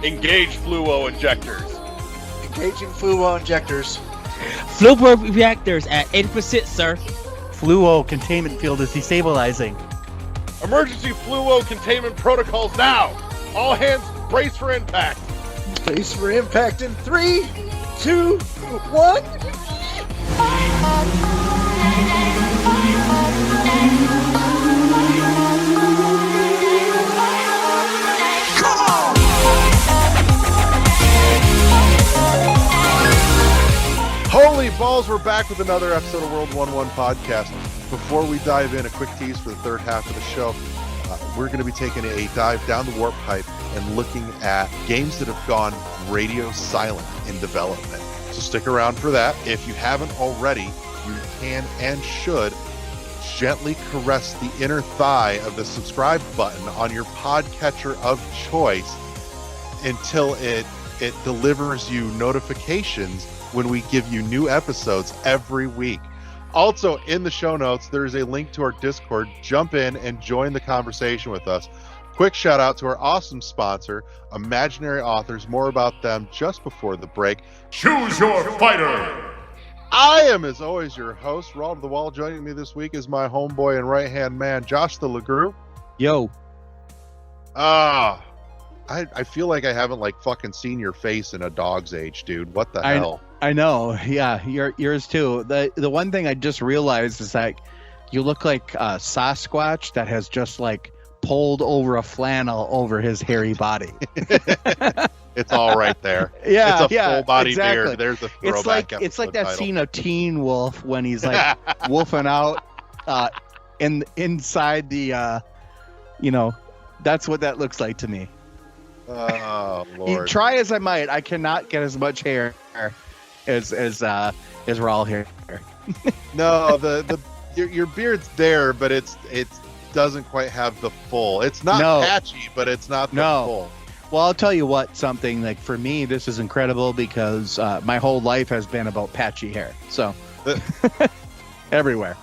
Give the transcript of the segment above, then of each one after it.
Engage fluo injectors. Engaging fluo injectors. Fluo reactors at 80%, sir. Fluo containment field is destabilizing. Emergency fluo containment protocols now. All hands brace for impact. Brace for impact in 3, 2, 1. Holy balls, we're back with another episode of World 1-1 Podcast. Before we dive in, a quick tease for the third half of the show. We're going to be taking a dive down the warp pipe and looking at games that have gone radio silent in development. So stick around for that. If you haven't already, you can and should gently caress the inner thigh of the subscribe button on your podcatcher of choice until it delivers you notifications when we give you new episodes every week. Also, in the show notes, there's a link to our Discord. Jump in and join the conversation with us. Quick shout out to our awesome sponsor, Imaginary Authors. More about them just before the break. Choose your fighter. I am, as always, your host, Raw to the Wall. Joining me this week is my homeboy and right-hand man, Josh the LeGroux. Yo. I feel like I haven't fucking seen your face in a dog's age, dude. What the hell? I know. Yeah, yours too. The one thing I just realized is that you look like a Sasquatch that has just pulled over a flannel over his hairy body. It's all right there. Yeah, it's a full body exactly. beard. There's a throwback. It's like that title. scene of Teen Wolf when he's wolfing out inside the that's what that looks like to me. Oh Lord! Try as I might, I cannot get as much hair as Raul here. No, your beard's there, but it doesn't quite have the full. It's not patchy, but it's not the full. Well, I'll tell you what. Something for me, this is incredible because my whole life has been about patchy hair. So everywhere.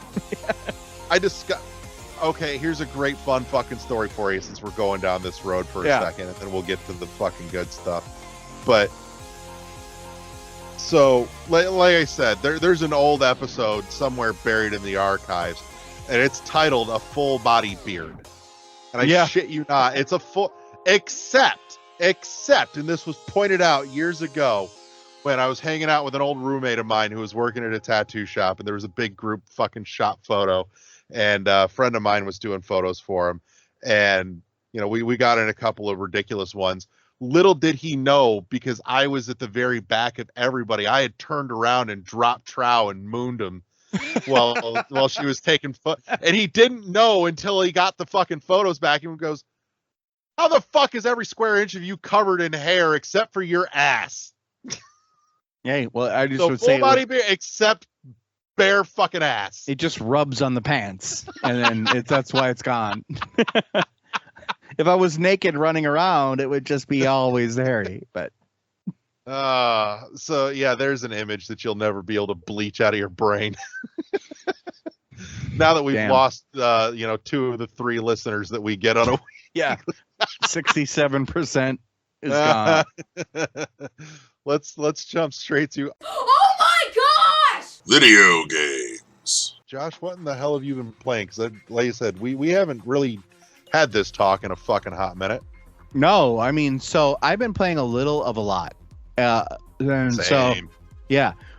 Okay, here's a great fun fucking story for you since we're going down this road for a second, and then we'll get to the fucking good stuff. But so, like I said, there's an old episode somewhere buried in the archives, and it's titled "A Full Body Beard." And I shit you not, it's a full except, and this was pointed out years ago when I was hanging out with an old roommate of mine who was working at a tattoo shop, and there was a big group fucking shop photo. And a friend of mine was doing photos for him. And, we got in a couple of ridiculous ones. Little did he know, because I was at the very back of everybody, I had turned around and dropped trow and mooned him while she was taking and he didn't know until he got the fucking photos back and goes, how the fuck is every square inch of you covered in hair except for your ass? Hey, well, I just would full say body beard except bare fucking ass. It just rubs on the pants, and then that's why it's gone. If I was naked running around, it would just be always hairy. But so yeah, there's an image that you'll never be able to bleach out of your brain. Now that we've lost, 2 of the 3 listeners that we get on a week. Yeah, 67% is gone. Let's jump straight to. Oh my gosh! Video games. Josh, what in the hell have you been playing? Because, like I said, we haven't really had this talk in a fucking hot minute. No, I mean, so I've been playing a little of a lot. Same.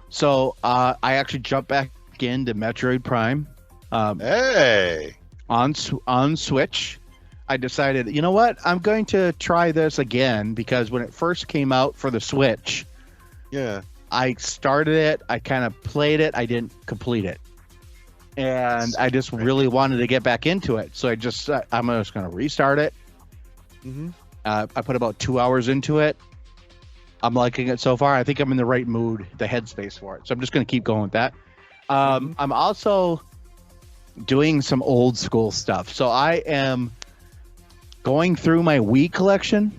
So I actually jumped back into Metroid Prime. Hey. On Switch. I decided, you know what? I'm going to try this again because when it first came out for the Switch, I started it, I kind of played it, I didn't complete it. And I just really wanted to get back into it. So I'm just going to restart it. Mm-hmm. I put about 2 hours into it. I'm liking it so far. I think I'm in the right mood, the headspace for it. So I'm just going to keep going with that. I'm also doing some old school stuff. So I am going through my Wii collection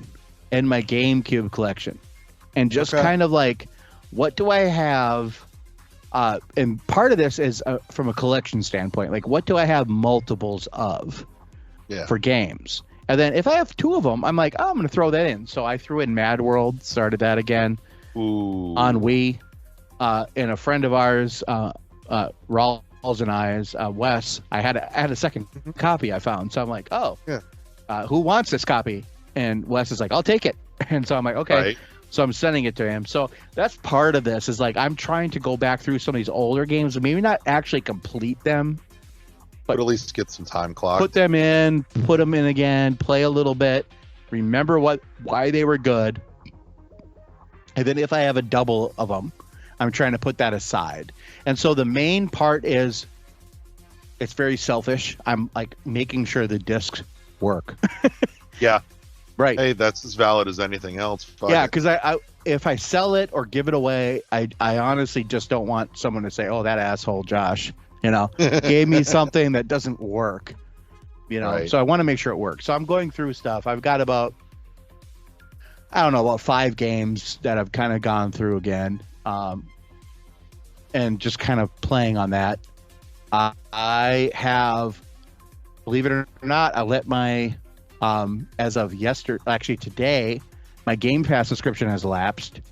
and my GameCube collection. And just kind of what do I have? And part of this is from a collection standpoint. What do I have multiples of for games? And then if I have 2 of them, I'm like, oh, I'm going to throw that in. So I threw in Mad World, started that again Ooh. on Wii. And a friend of ours, Rawls and I's, Wes, I had a second copy I found. So I'm like, oh, Yeah. Who wants this copy? And Wes is like, I'll take it. And so I'm like, okay. Right. So I'm sending it to him. So that's part of this is like I'm trying to go back through some of these older games and maybe not actually complete them, But at least get some time clock. put them in again, play a little bit, remember why they were good. And then if I have a double of them, I'm trying to put that aside. And so the main part is it's very selfish. I'm like making sure the discs work. Yeah. Right. Hey, that's as valid as anything else. Fuck Yeah, it. because I if I sell it or give it away, I honestly just don't want someone to say, "Oh, that asshole Josh, gave me something that doesn't work." Right. So I want to make sure it works. So I'm going through stuff. I've got about 5 games that I've kind of gone through again, and just kind of playing on that. I have, believe it or not, I let my as of today, my Game Pass subscription has lapsed.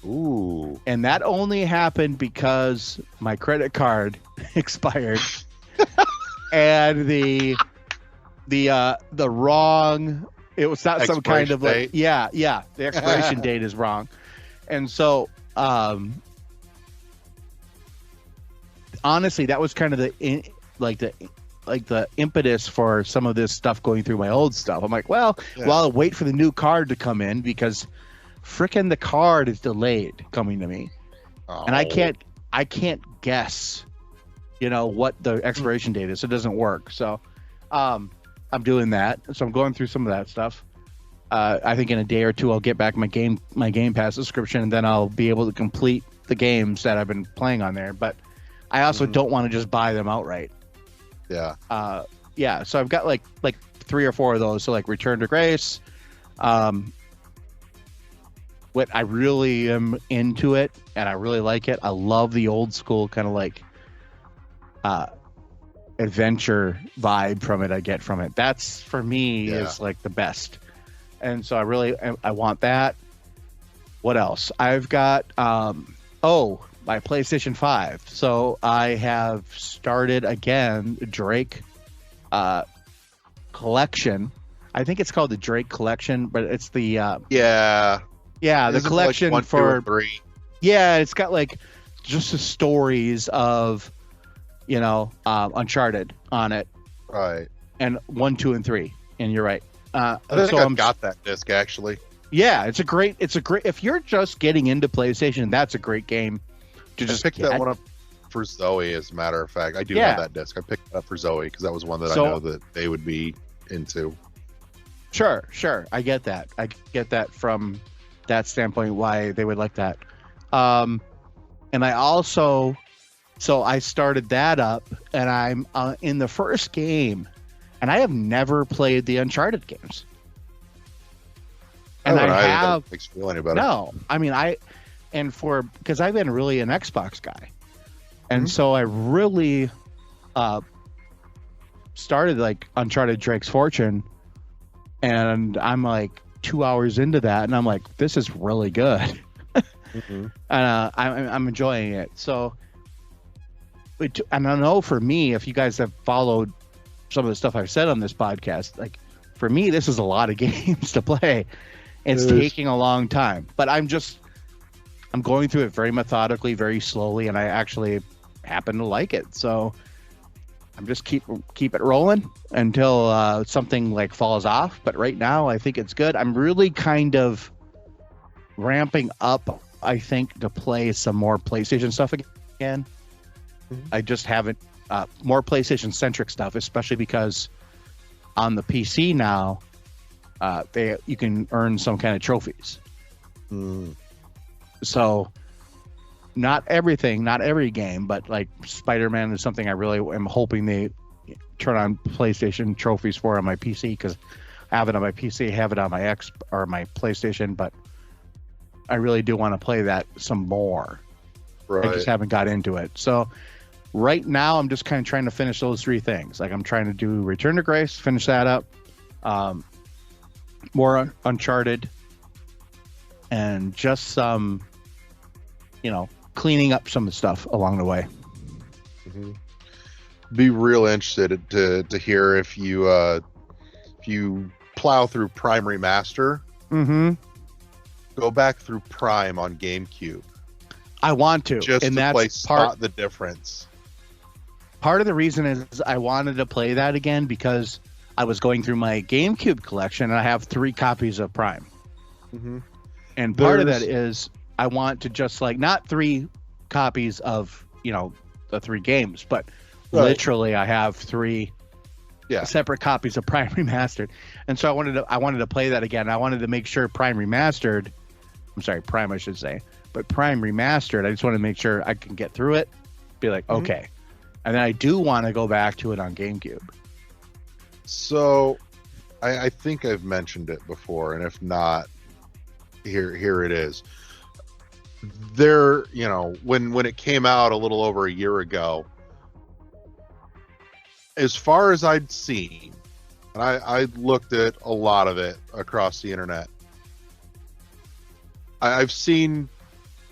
Ooh. And that only happened because my credit card expired. And the wrong, it was not some kind of Expiration like, yeah, the expiration date is wrong. And so, honestly, that was kind of the impetus for some of this stuff going through my old stuff. I'm like, well, I'll wait for the new card to come in because frickin' the card is delayed coming to me. And I can't guess, what the expiration date is. It doesn't work. So, I'm doing that. So I'm going through some of that stuff. I think in a day or two, I'll get back my Game Pass subscription, and then I'll be able to complete the games that I've been playing on there. But I also don't want to just buy them outright. Yeah. So I've got like 3 or 4 of those. So like Return to Grace, what I really am into it and I really like it. I love the old school kind of like adventure vibe from it. I get from it. That's for me is like the best. And so I want that. What else? I've got my PlayStation 5. So I have started again Drake Collection. I think it's called the Drake Collection, but it's the the Isn't it collection like 1, 2, for and 3. Yeah, it's got like just the stories of Uncharted on it, Right. and 1, 2, and 3. And you're right. I think so I've got that disc actually. Yeah, it's a great. If you're just getting into PlayStation, that's a great game to just picked get. that one up for Zoe, as a matter of fact. I do Yeah. have that disc. I picked it up for Zoe because that was one that So- I know that they would be into. Sure. I get that. I get that from that standpoint, why they would like that. And I also, so I started that up, and I'm in the first game, and I have never played the Uncharted games. And I have That makes me feel any better. no. I mean, because I've been really an Xbox guy, and so I really started like Uncharted Drake's Fortune, and I'm like 2 hours into that, and I'm like, this is really good. Mhm. And I'm enjoying it. So, and I know for me, if you guys have followed some of the stuff I've said on this podcast, like for me, this is a lot of games to play. It's It is. taking a long time, but I'm going through it very methodically, very slowly, and I actually happen to like it. So I'm just keep it rolling until something like falls off. But right now, I think it's good. I'm really kind of ramping up, I think, to play some more PlayStation stuff again. Mhm. I just haven't more PlayStation centric stuff, especially because on the PC now, you can earn some kind of trophies. Mm. So not everything, not every game, but like Spider-Man is something I really am hoping they turn on PlayStation trophies for on my PC, because I have it on my PC, have it on my my PlayStation, but I really do want to play that some more. Right. I just haven't got into it. So right now I'm just kind of trying to finish those 3 things. Like I'm trying to do Return to Grace, finish that up. more Uncharted, and just some, cleaning up some of the stuff along the way. Be real interested to hear if you plow through Prime Remaster. Mm-hmm. Go back through Prime on GameCube. I want to, Just and to that's play spot the difference. Part of the reason is I wanted to play that again because I was going through my GameCube collection and I have 3 copies of Prime. Mm-hmm. And part of that is I want to just not 3 copies of, the 3 games, but literally I have 3 separate copies of Prime Remastered. And so I wanted to play that again. I wanted to make sure Prime Remastered, Prime I should say, but Prime Remastered, I just want to make sure I can get through it, be like, okay. And then I do want to go back to it on GameCube. So I think I've mentioned it before, and if not, here it is. There, when it came out a little over a year ago, as far as I'd seen, and I looked at a lot of it across the internet, I've seen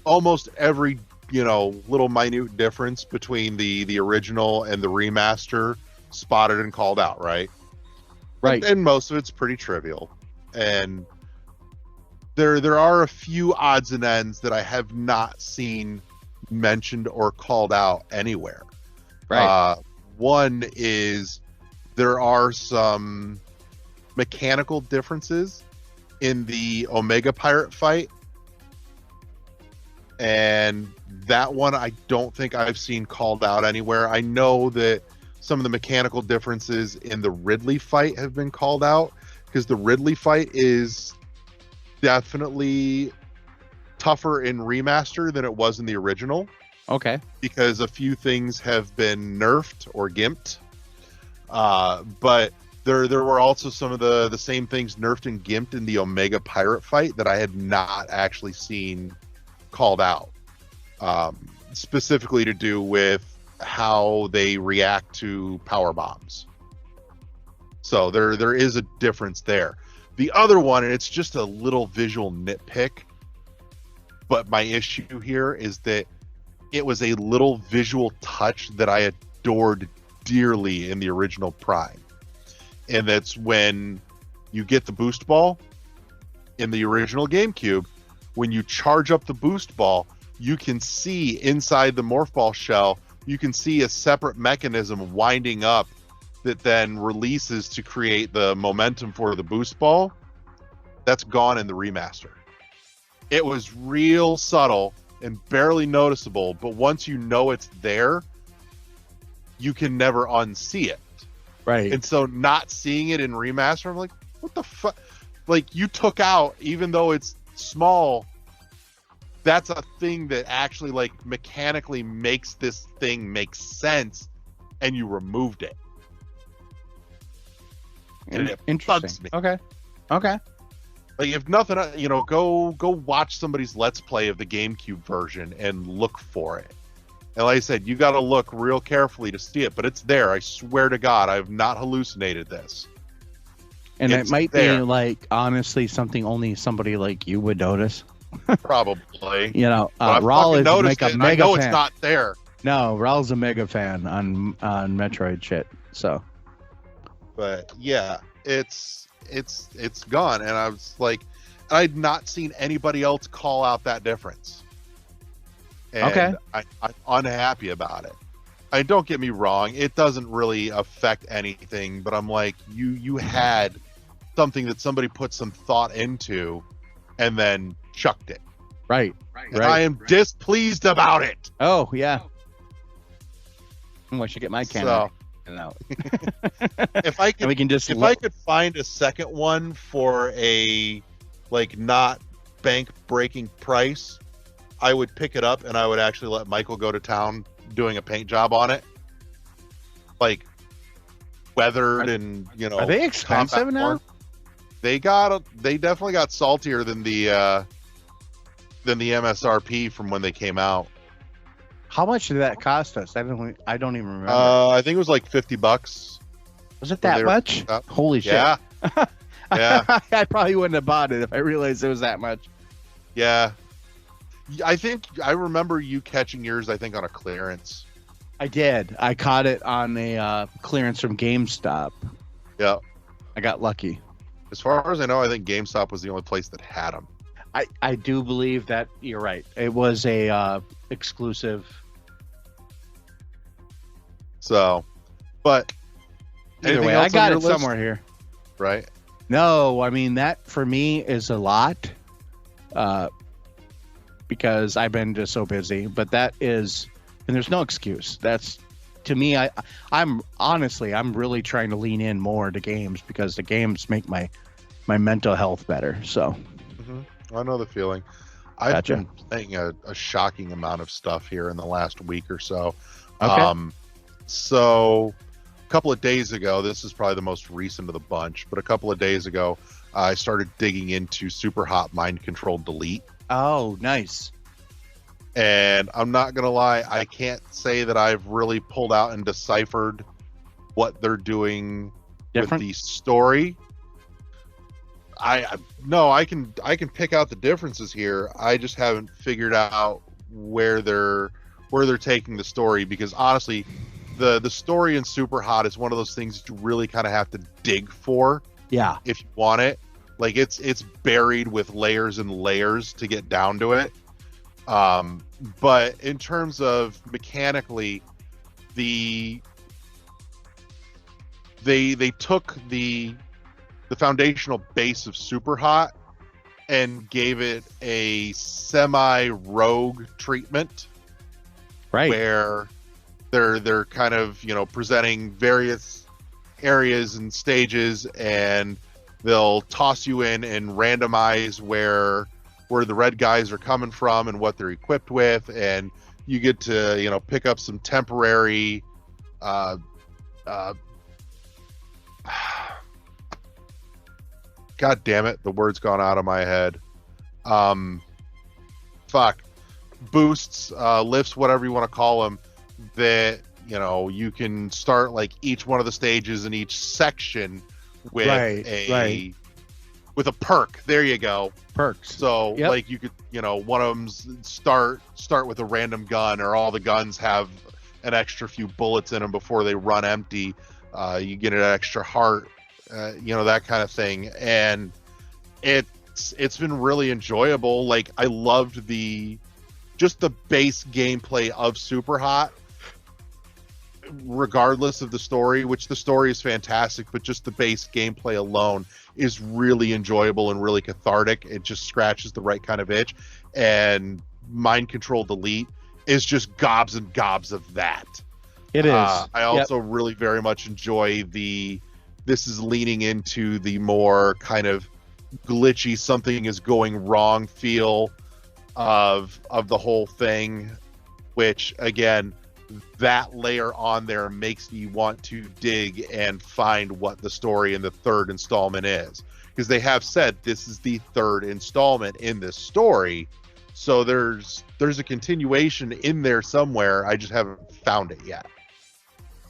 almost every little minute difference between the original and the remaster spotted and called out, right? And most of it's pretty trivial, and there are a few odds and ends that I have not seen mentioned or called out anywhere. One is there are some mechanical differences in the Omega Pirate fight, and that one I don't think I've seen called out anywhere. I know that some of the mechanical differences in the Ridley fight have been called out, because the Ridley fight is definitely tougher in remaster than it was in the original. Okay. Because a few things have been nerfed or gimped. But there were also some of the same things nerfed and gimped in the Omega Pirate fight that I had not actually seen called out. Specifically to do with how they react to power bombs. So there is a difference there. The other one, and it's just a little visual nitpick, but my issue here is that it was a little visual touch that I adored dearly in the original Prime. And that's when you get the boost ball in the original GameCube, when you charge up the boost ball, you can see inside the Morph Ball shell, you can see a separate mechanism winding up that then releases to create the momentum for the boost ball. That's gone in the remaster. It was real subtle and barely noticeable, but once you know it's there, you can never unsee it. Right. And so not seeing it in remaster, I'm like, what the fuck? Like, you took out, even though it's small, that's a thing that actually mechanically makes this thing make sense, and you removed it. And it bugs me. Okay. Like, if nothing, go watch somebody's Let's Play of the GameCube version and look for it. And like I said, you got to look real carefully to see it, but it's there. I swear to God, I have not hallucinated this. And It's it might there. be honestly something only somebody like you would notice. Probably. Raul is noticed a it, and mega I know fan. it's not there. No, Raul's a mega fan on Metroid shit. So, But yeah, it's gone, and I was like, I'd not seen anybody else call out that difference. And Okay. I'm unhappy about it. Don't get me wrong, it doesn't really affect anything, but I'm like, you had something that somebody put some thought into and then chucked it. right. And I am displeased about it. Oh, yeah. I should get my cannon. So out. if I And could we can just I could find a second one for a not bank breaking price, I would pick it up and I would actually let Michael go to town doing a paint job on it, weathered and Are they expensive combat now? worn. They definitely got saltier than the MSRP from when they came out. How much did that cost us? I don't even remember. I think it was like $50. Was it when that they were much? up. Holy shit! Yeah. Yeah. I probably wouldn't have bought it if I realized it was that much. Yeah. I think I remember you catching yours, I think, on a clearance. I did. I caught it on a clearance from GameStop. Yeah. I got lucky. As far as I know, I think GameStop was the only place that had them. I do believe that you're right. It was a exclusive. So, but Either anything way, else I got on it your list? somewhere here. Right? No, I mean that for me is a lot, because I've been just so busy. But that is, and there's no excuse. That's to me. I'm honestly, I'm really trying to lean in more to games because the games make my mental health better. So I know the feeling. I've Gotcha. been playing a shocking amount of stuff here in the last week or so. Okay. So a couple of days ago, this is probably the most recent of the bunch, but a couple of days ago, I started digging into Super Hot Mind Control Delete. Oh, nice. And I'm not going to lie, I can't say that I've really pulled out and deciphered what they're doing Different? with the story. I can pick out the differences here. I just haven't figured out where they're taking the story, because honestly, the story in Super Hot is one of those things that you really kind of have to dig for Yeah. if you want it. Like it's buried with layers and layers to get down to it. But in terms of mechanically, they took the foundational base of Super Hot and gave it a semi-rogue treatment, Right. where they're kind of, presenting various areas and stages, and they'll toss you in and randomize where the red guys are coming from and what they're equipped with, and you get to pick up some temporary God damn it, the word's gone out of my head. Boosts, lifts, whatever you want to call them, that you can start like each one of the stages in each section with with a perk. There you go. Perks. So Yep. like you could, one of them's start with a random gun, or all the guns have an extra few bullets in them before they run empty. You get an extra heart, that kind of thing. And it's been really enjoyable. Like I loved just the base gameplay of Super Hot, regardless of the story, which the story is fantastic, but just the base gameplay alone is really enjoyable and really cathartic. It just scratches the right kind of itch. And Mind Control Delete is just gobs and gobs of that. It is. I also really very much enjoy this is leaning into the more kind of glitchy, something is going wrong feel of the whole thing, which again, that layer on there makes me want to dig and find what the story in the third installment is, because they have said this is the third installment in this story, so there's a continuation in there somewhere. I just haven't found it yet.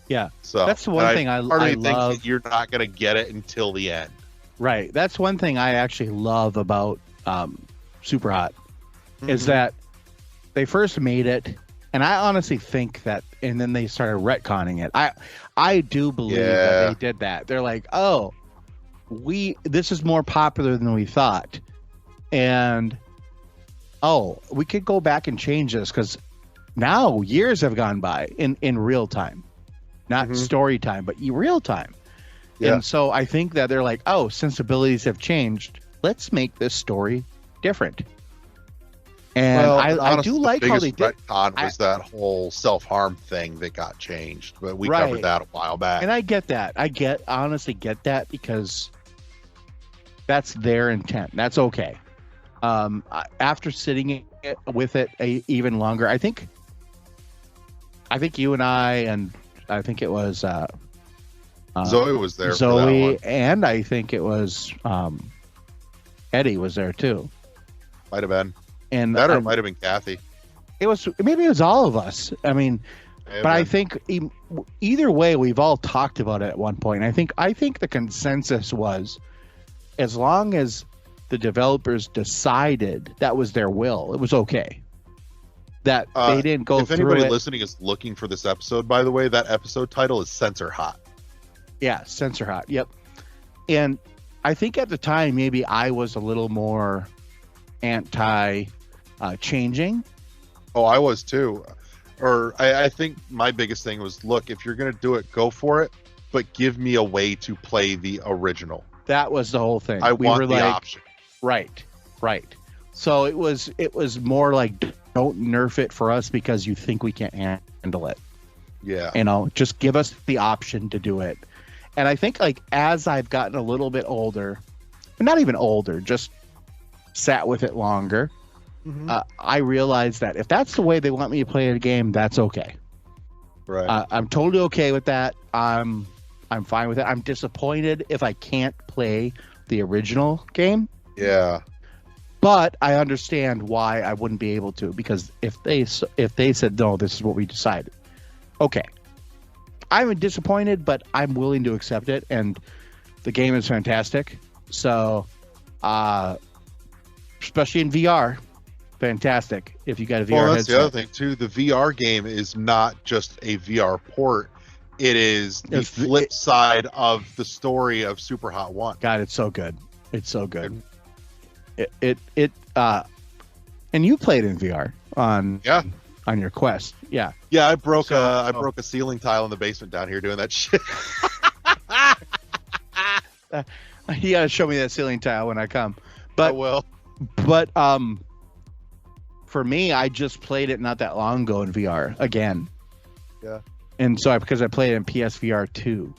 Yeah, so that's the one thing I think love. that you're not going to get it until the end. Right. That's one thing I actually love about Super Hot is that they first made it, and I honestly think that, and then they started retconning it. I do believe that they did that. They're like, oh, this is more popular than we thought, and we could go back and change this, because now years have gone by in real time, not story time, but real time. Yeah. And so I think that they're like, oh, sensibilities have changed. Let's make this story different. And I do like how they did. Retcon was that whole self-harm thing that got changed, but we covered that a while back. And I get that. Honestly get that, because that's their intent. That's okay. After sitting with it even longer, I think you and I think it was Zoe was there. Zoe, for that one. and I think it was Eddie was there too. Might have been. And That or it might have been Kathy. it was all of us. I mean, but I think either way, we've all talked about it at one point. I think the consensus was as long as the developers decided that was their will, it was okay. That they didn't go If through anybody it. listening is looking for this episode, by the way, that episode title is Censor Hot. Yeah, censor hot. Yep. And I think at the time maybe I was a little more anti changing. Oh, I was too. Or I think my biggest thing was, look, if you're going to do it, go for it, but give me a way to play the original. That was the whole thing. I want the option. Right. So it was more like, don't nerf it for us because you think we can't handle it. Yeah. You know, just give us the option to do it. And I think like as I've gotten a little bit older, not even older, just sat with it longer, I realized that if that's the way they want me to play a game, that's okay. Right. I'm totally okay with that. I'm fine with it. I'm disappointed if I can't play the original game, yeah. but I understand why I wouldn't be able to, because if they said no, this is what we decided. Okay. I'm disappointed, but I'm willing to accept it, and the game is fantastic. So, especially in VR, fantastic. If you got a VR Well, that's headset. the other thing too. The VR game is not just a VR port. It is the It's the- flip side of the story of Super Hot 1. God, it's so good. It's so good. And you played in VR on your Quest. Yeah. Yeah, I broke So- I broke a ceiling tile in the basement down here doing that shit. You got to show me that ceiling tile when I come. But well, But for me, I just played it not that long ago in VR again. Yeah. And so because I played it in PSVR 2,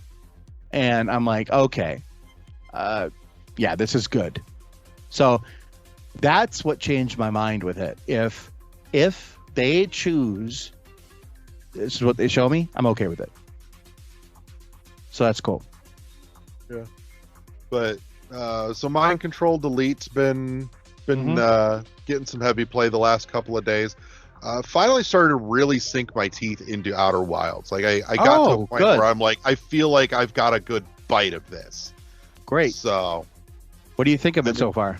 and I'm like, okay, yeah, this is good. So that's what changed my mind with it. If they choose, this is what they show me, I'm okay with it. So that's cool. but so Mind Control Delete's been getting some heavy play the last couple of days. Finally started to really sink my teeth into Outer Wilds. Like I got to a point good. where I'm like, I feel like I've got a good bite of this. Great. So What do you think of it so far?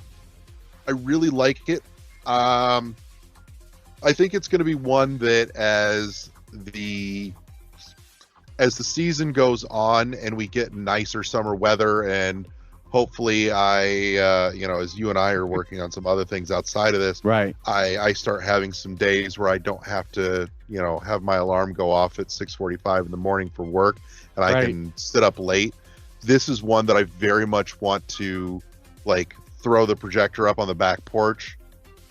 I really like it. I think it's going to be one that as the season goes on and we get nicer summer weather, and hopefully as you and I are working on some other things outside of this, Right. I start having some days where I don't have to, have my alarm go off at 6:45 in the morning for work, and I Right. can sit up late. This is one that I very much want to like throw the projector up on the back porch,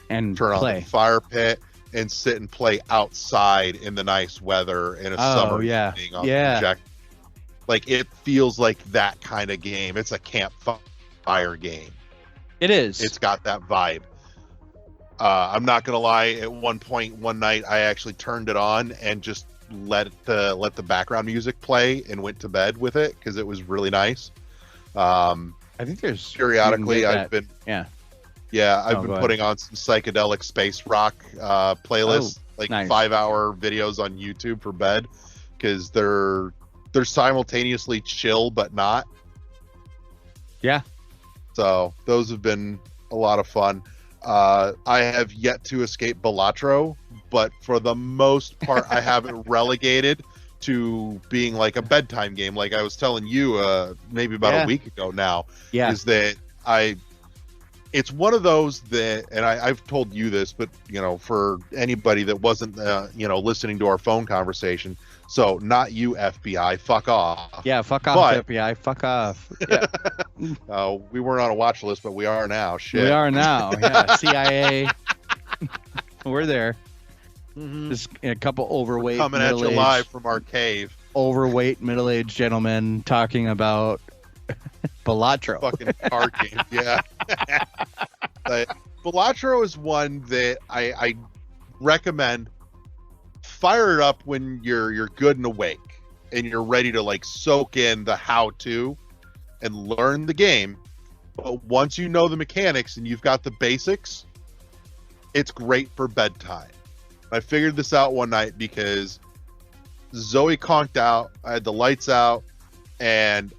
And turn on play. the fire pit, and sit and play outside in the nice weather in a summer yeah. evening on Yeah. the projector. Like it feels like that kind of game. It's a campfire game. It is. It's got that vibe. I'm not gonna lie. At one point, one night, I actually turned it on and just let the background music play and went to bed with it because it was really nice. I think there's Periodically, you can get I've been yeah. I've Oh, been go ahead. putting on some psychedelic space rock playlists, like nice. 5-hour videos on YouTube for bed, because they're simultaneously chill but not. Yeah. So those have been a lot of fun. I have yet to escape Balatro, but for the most part, I have it relegated to being like a bedtime game. Like I was telling you, maybe about Yeah. a week ago now, Yeah. is that it's one of those that, and I've told you this, but for anybody that wasn't, listening to our phone conversation, so not you, FBI, fuck off. Yeah, fuck off, But- FBI. Fuck off. Yeah, We weren't on a watch list, but we are now. Shit. we are now. Yeah, CIA. We're there. Just a couple overweight, Coming at you middle-aged, live from our cave. overweight, middle-aged gentlemen talking about Balatro. Fucking card game. Yeah. But Balatro is one that I recommend. Fire it up when you're good and awake and you're ready to like soak in the how-to and learn the game. But once you know the mechanics and you've got the basics, it's great for bedtime. I figured this out one night because Zoe conked out. I had the lights out, and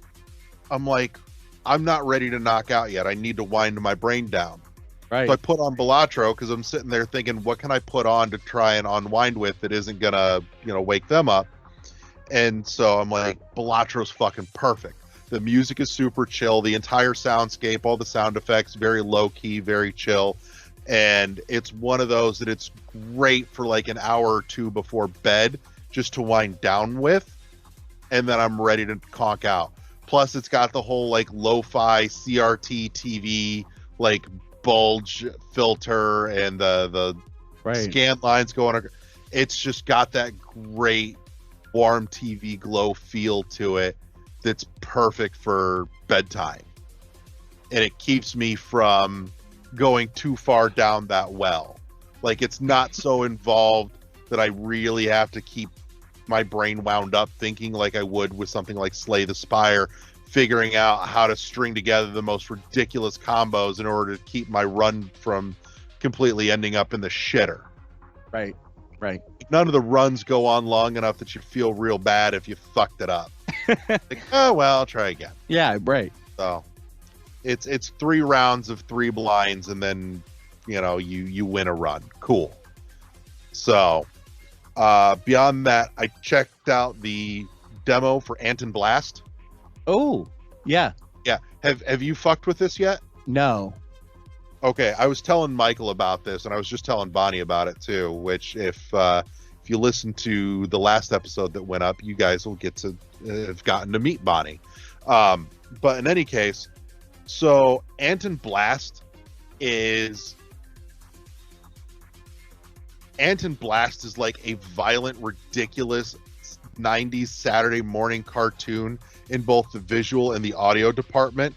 I'm like, I'm not ready to knock out yet. I need to wind my brain down. Right. So I put on Balatro because I'm sitting there thinking, what can I put on to try and unwind with that isn't gonna, wake them up? And so I'm like, Balatro's fucking perfect. The music is super chill. The entire soundscape, all the sound effects, very low key, very chill. And it's one of those that it's great for like an hour or two before bed just to wind down with. And then I'm ready to conk out. Plus, it's got the whole like lo-fi CRT TV like bulge filter and the scan lines going. It's just got that great warm TV glow feel to it that's perfect for bedtime. And it keeps me from going too far down that well. Like, it's not so involved that I really have to keep my brain wound up thinking like I would with something like Slay the Spire, figuring out how to string together the most ridiculous combos in order to keep my run from completely ending up in the shitter. Right. None of the runs go on long enough that you feel real bad if you fucked it up. Like, oh well, I'll try again. Yeah, right. So it's 3 rounds of 3 blinds, and then you win a run. Cool. So beyond that, I checked out the demo for Anton Blast. Oh, yeah. Yeah. Have you fucked with this yet? No. Okay, I was telling Michael about this, and I was just telling Bonnie about it too. Which, if you listen to the last episode that went up, you guys will get to have gotten to meet Bonnie. But in any case, so Anton Blast is like a violent, ridiculous 90s Saturday morning cartoon in both the visual and the audio department.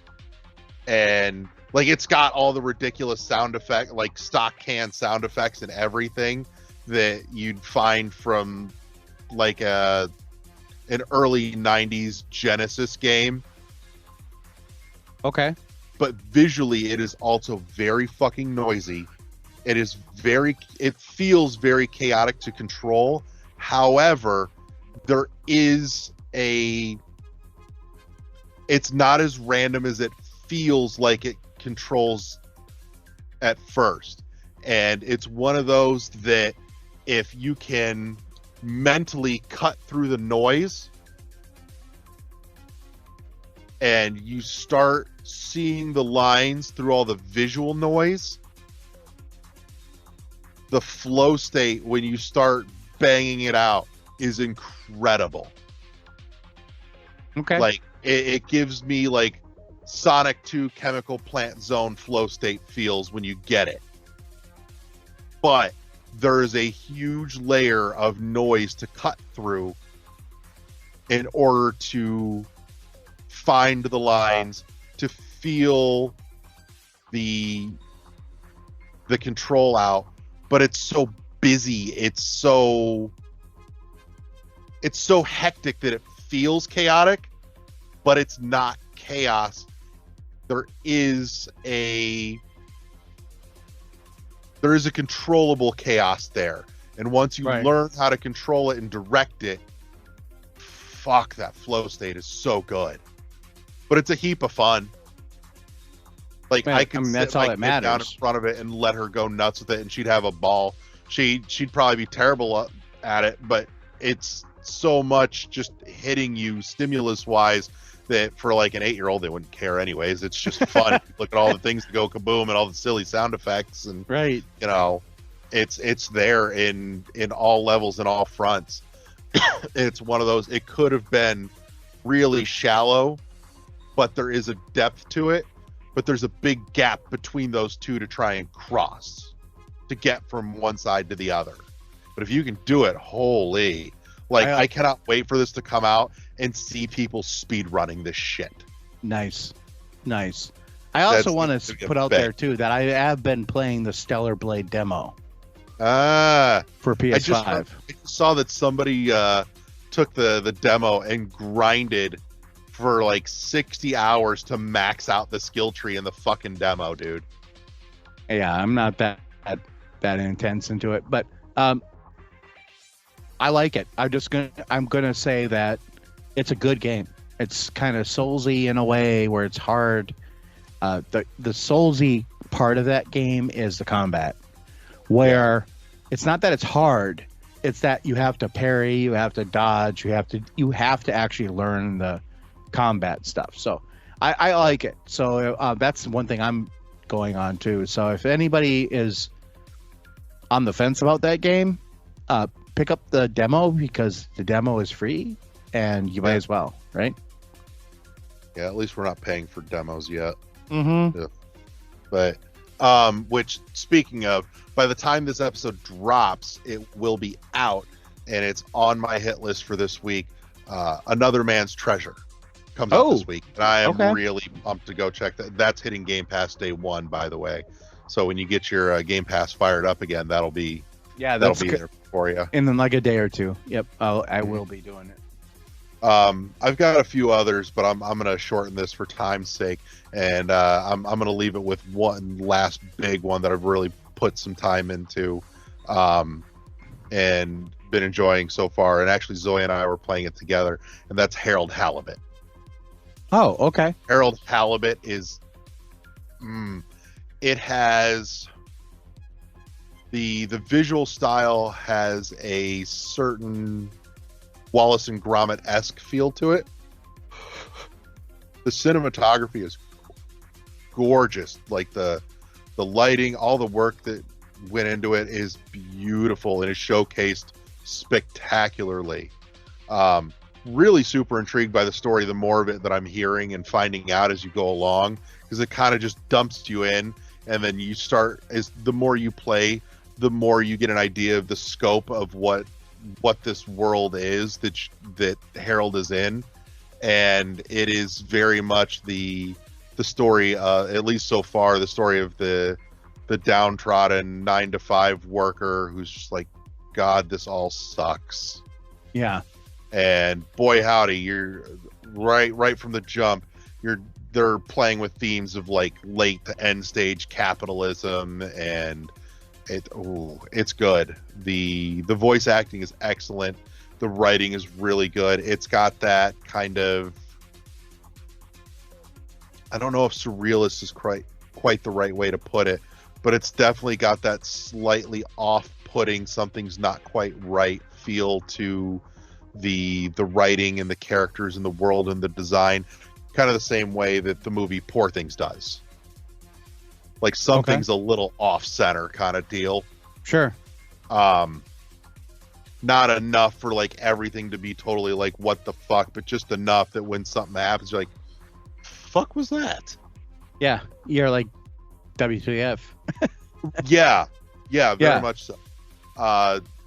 And like, it's got all the ridiculous sound effect, like stock can sound effects and everything that you'd find from like an early 90s Genesis game. Okay. But visually, it is also very fucking noisy. It feels very chaotic to control. However, it's not as random as it feels like it controls at first. And it's one of those that if you can mentally cut through the noise and you start seeing the lines through all the visual noise, the flow state when you start banging it out is incredible. Okay. Like, it gives me like Sonic 2 Chemical Plant Zone flow state feels when you get it. But there is a huge layer of noise to cut through in order to find the lines, to feel the control out. But it's so busy, it's so hectic that it feels chaotic, but it's not chaos. There is a controllable chaos there. And once you learn how to control it and direct it, fuck, that flow state is so good. But it's a heap of fun. Like, I could that's sit all my that kid matters. down in front of it and let her go nuts with it, and she'd have a ball. She'd probably be terrible at it, but it's so much just hitting you stimulus wise that for like an 8-year-old, they wouldn't care anyways. It's just fun. Look at all the things that go kaboom and all the silly sound effects, and it's there in all levels and all fronts. It's one of those, it could have been really shallow, but there is a depth to it. But there's a big gap between those two to try and cross to get from one side to the other. But if you can do it, holy, like, I cannot wait for this to come out and see people speed running this shit. Nice. I also want to put out there too that I have been playing the Stellar Blade demo for PS5. I just saw that somebody took the demo and grinded for like 60 hours to max out the skill tree in the fucking demo, dude. Yeah, I'm not that intense into it, but I like it. I'm gonna say that it's a good game. It's kind of soulsy in a way where it's hard. The soulsy part of that game is the combat, where it's not that it's hard, it's that you have to parry, you have to dodge, you have to actually learn the combat stuff. So I like it. So that's one thing I'm going on too. So if anybody is on the fence about that game, pick up the demo, because the demo is free and you might as well, right? Yeah, at least we're not paying for demos yet. Mm-hmm. But which, speaking of, by the time this episode drops, it will be out, and it's on my hit list for this week. Another Man's Treasure comes out this week, and I am really pumped to go check that. That's hitting Game Pass day one, by the way. So when you get your Game Pass fired up again, that'll be there for you in like a day or two. Yep, I will be doing it. I've got a few others, but I'm going to shorten this for time's sake, and I'm going to leave it with one last big one that I've really put some time into, and been enjoying so far. And actually, Zoe and I were playing it together, and that's Harold Halibut. Oh, okay. Harold Halibut is, it has the visual style has a certain Wallace and Gromit-esque feel to it. The cinematography is gorgeous. Like the lighting, all the work that went into it is beautiful and is showcased spectacularly. Really super intrigued by the story, the more of it that I'm hearing and finding out as you go along, because it kind of just dumps you in, and then you start, as the more you play, the more you get an idea of the scope of what this world is that Harold is in. And it is very much the story, at least so far, the story of the downtrodden 9-to-5 worker who's just like, God, this all sucks. Yeah. And boy howdy, you're right from the jump, they're playing with themes of like late to end stage capitalism, and it's good. The voice acting is excellent. The writing is really good. It's got that kind of, I don't know if surrealist is quite the right way to put it, but it's definitely got that slightly off-putting, something's not quite right feel to the writing and the characters and the world and the design, kind of the same way that the movie Poor Things does. Like something's a little off-center kind of deal. Sure. Not enough for like everything to be totally like what the fuck, but just enough that when something happens, you're like, fuck was that? Yeah, you're like, WTF. yeah, very much so.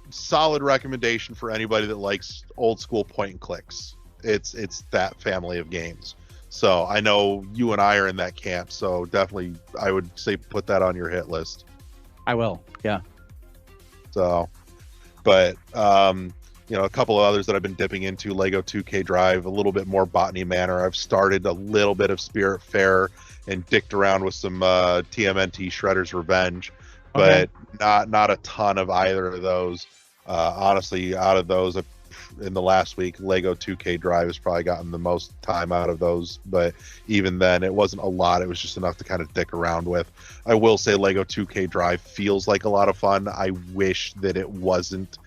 Solid recommendation for anybody that likes old school point and clicks. It's that family of games. So I know you and I are in that camp, so definitely I would say put that on your hit list. I will, yeah. So, but a couple of others that I've been dipping into: Lego 2K Drive, a little bit more Botany Manor. I've started a little bit of Spiritfarer and dicked around with some TMNT Shredder's Revenge, but not a ton of either of those. Honestly, out of those, in the last week, Lego 2K Drive has probably gotten the most time out of those, but even then it wasn't a lot. It was just enough to kind of dick around with. I will say Lego 2K Drive feels like a lot of fun. I wish that it wasn't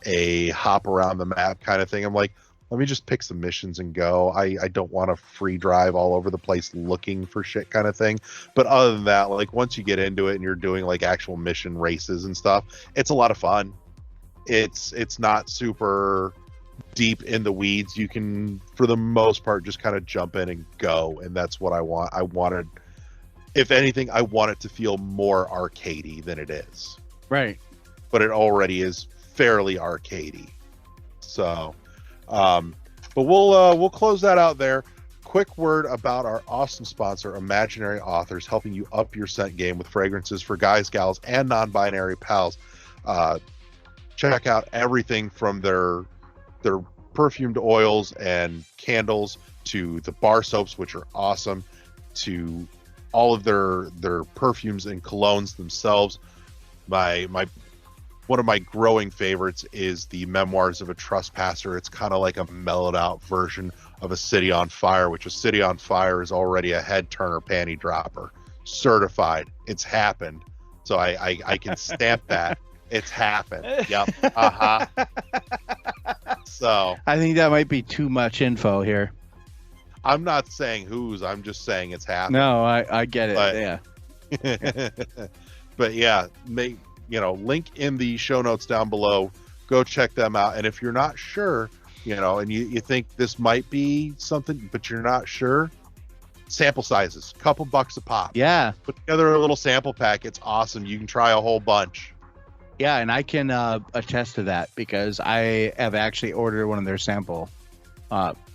a hop around the map kind of thing. I'm like, let me just pick some missions and go. I don't want to free drive all over the place looking for shit kind of thing. But other than that, like once you get into it and you're doing like actual mission races and stuff, it's a lot of fun. It's not super deep in the weeds. You can, for the most part, just kind of jump in and go, and that's what I want. If anything, I want it to feel more arcadey than it is. Right. But it already is fairly arcadey. So, but we'll close that out there. Quick word about our awesome sponsor, Imaginary Authors, helping you up your scent game with fragrances for guys, gals, and non-binary pals. Check out everything from their perfumed oils and candles to the bar soaps, which are awesome, to all of their perfumes and colognes themselves. My one of my growing favorites is the Memoirs of a Trespasser. It's kind of like a mellowed out version of a City on Fire, which a City on Fire is already a head turner, panty dropper, certified. It's happened. So I can stamp that. It's happened. Yep. So I think that might be too much info here. I'm not saying whose. I'm just saying it's happened. No, I get it. But- Yeah. But yeah, link in the show notes down below. Go check them out. And if you're not sure, and you think this might be something, but you're not sure, sample sizes, couple bucks a pop. Yeah. Put together a little sample pack. It's awesome. You can try a whole bunch. Yeah, and I can attest to that because I have actually ordered one of their sample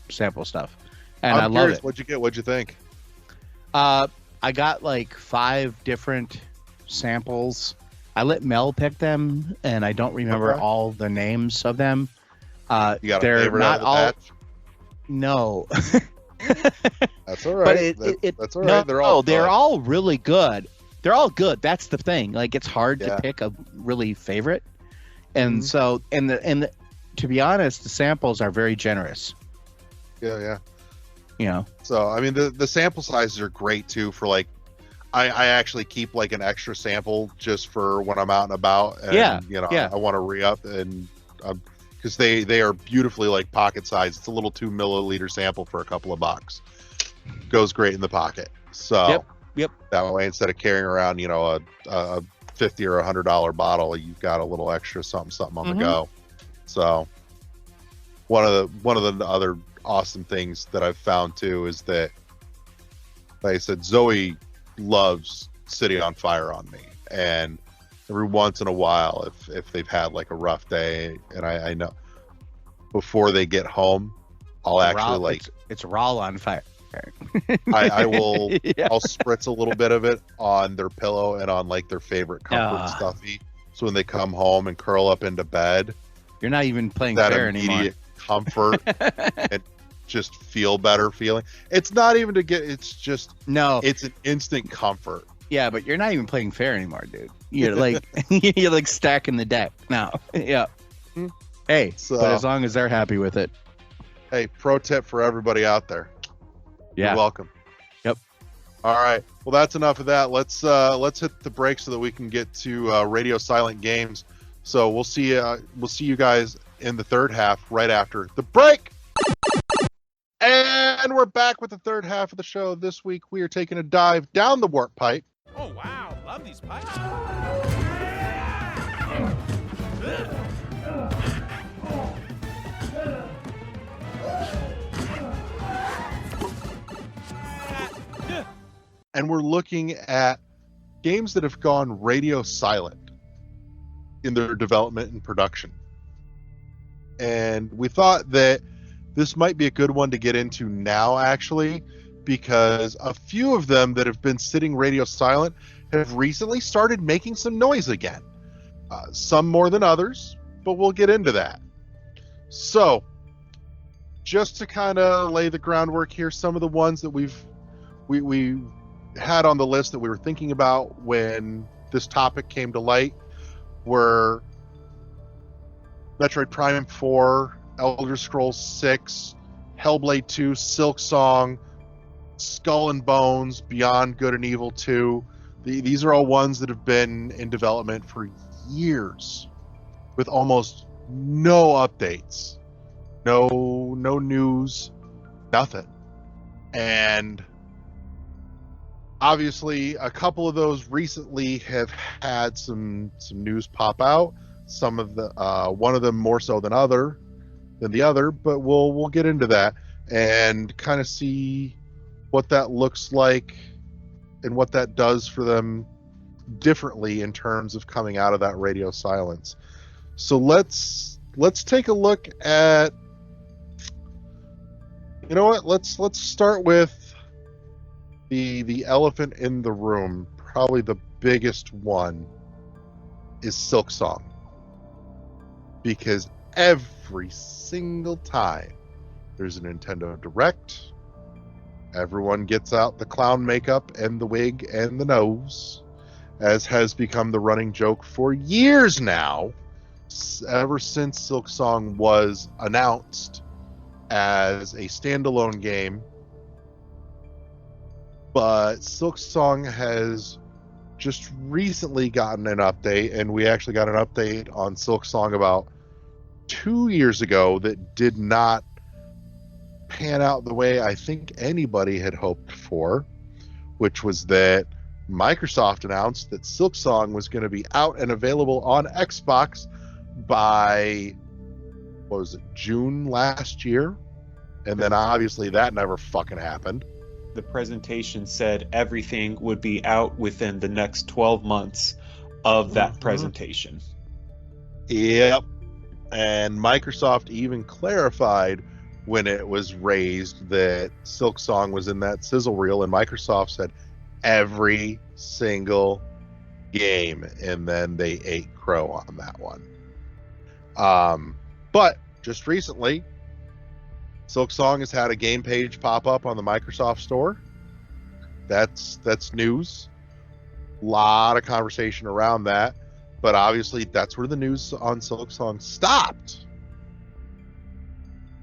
stuff, and I'm I love curious, it. What'd you get? What'd you think? I got like 5 different samples. I let Mel pick them, and I don't remember Okay. all the names of them. You got a they're favorite not out of the all. batch? No, That's all right. but That's all right. No, they're fun. all really good. They're all good. That's the thing. Like it's hard Yeah. to pick a really favorite, and Mhm. so to be honest, the samples are very generous. Yeah. You know. So I mean, the sample sizes are great too. For like, I actually keep like an extra sample just for when I'm out and about. And, Yeah, I want to re-up and because they are beautifully like pocket size. It's a little 2 milliliter sample for a couple of bucks. Goes great in the pocket. So Yep. that way, instead of carrying around, a $50 or $100 bottle, you've got a little extra something on Mhm. the go. So one of the other awesome things that I've found too is that, like I said, Zoe loves City on Fire on me, and every once in a while, if they've had like a rough day, and I know before they get home, I'll actually it's raw on fire. I will Yeah. I'll spritz a little bit of it on their pillow and on like their favorite comfort Ah. stuffy. So when they come home and curl up into bed, You're not even playing that fair anymore. immediate comfort and just feel better feeling. It's not even to get. It's just No, it's an instant comfort. yeah, but you're not even playing fair anymore, dude. You're like you're like stacking the deck now. Yeah. Hey, So- but as long as they're happy with it, Hey, pro tip for everybody out there. yeah. You're welcome. Yep. All right. Well, that's enough of that. Let's hit the break so that we can get to Radio Silent Games. So we'll see you guys in the third half right after the break. And we're back with the third half of the show. This week we are taking a dive down the warp pipe. Oh, wow. Love these pipes. And we're looking at games that have gone radio silent in their development and production. And we thought that this might be a good one to get into now, actually, because a few of them that have been sitting radio silent have recently started making some noise again. Some more than others, but we'll get into that. So, just to kind of lay the groundwork here, some of the ones that we had on the list that we were thinking about when this topic came to light were Metroid Prime 4, Elder Scrolls 6, Hellblade 2, Silksong, Skull and Bones, Beyond Good and Evil 2. These are all ones that have been in development for years with almost no updates, no news, nothing. And obviously a couple of those recently have had some news pop out. Some of the one of them more so than the other, but we'll get into that and kind of see what that looks like and what that does for them differently in terms of coming out of that radio silence. So let's take a look at, you know what, let's start with the elephant in the room. Probably the biggest one is Silksong, because every single time there's a Nintendo Direct, everyone gets out the clown makeup and the wig and the nose, as has become the running joke for years now, ever since Silksong was announced as a standalone game. But Silksong has just recently gotten an update, and we actually got an update on Silksong about 2 years ago that did not pan out the way I think anybody had hoped for, which was that Microsoft announced that Silksong was going to be out and available on Xbox by, what was it, June last year? And then obviously that never fucking happened. The presentation said everything would be out within the next 12 months of that presentation. Yep. And Microsoft even clarified when it was raised that Silksong was in that sizzle reel, and Microsoft said every single game, and then they ate crow on that one. But just recently, Silksong has had a game page pop up on the Microsoft Store. That's news. A lot of conversation around that, but obviously that's where the news on Silksong stopped.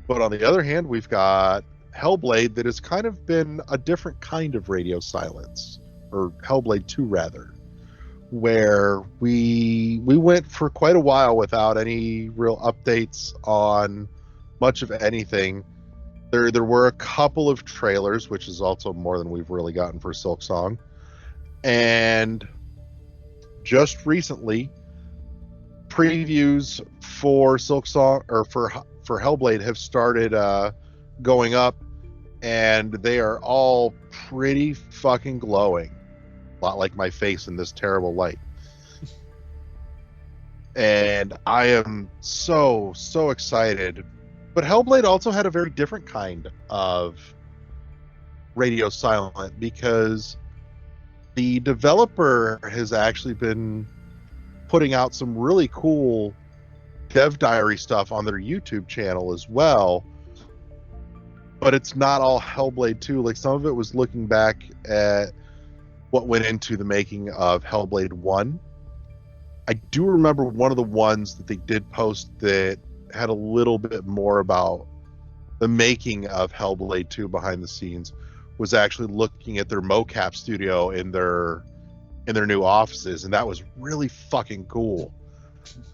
But on the other hand, we've got Hellblade that has kind of been a different kind of radio silence, or Hellblade 2 rather, where we went for quite a while without any real updates on much of anything. There were a couple of trailers, which is also more than we've really gotten for Silksong. And just recently, previews for Silksong, or for Hellblade, have started going up, and they are all pretty fucking glowing. A lot like my face in this terrible light. And I am so excited. But Hellblade also had a very different kind of radio silent, because the developer has actually been putting out some really cool dev diary stuff on their YouTube channel as well. But it's not all Hellblade 2. Like, some of it was looking back at what went into the making of Hellblade 1. I do remember one of the ones that they did post that had a little bit more about the making of Hellblade 2 behind the scenes, was actually looking at their mocap studio in their new offices, and that was really fucking cool.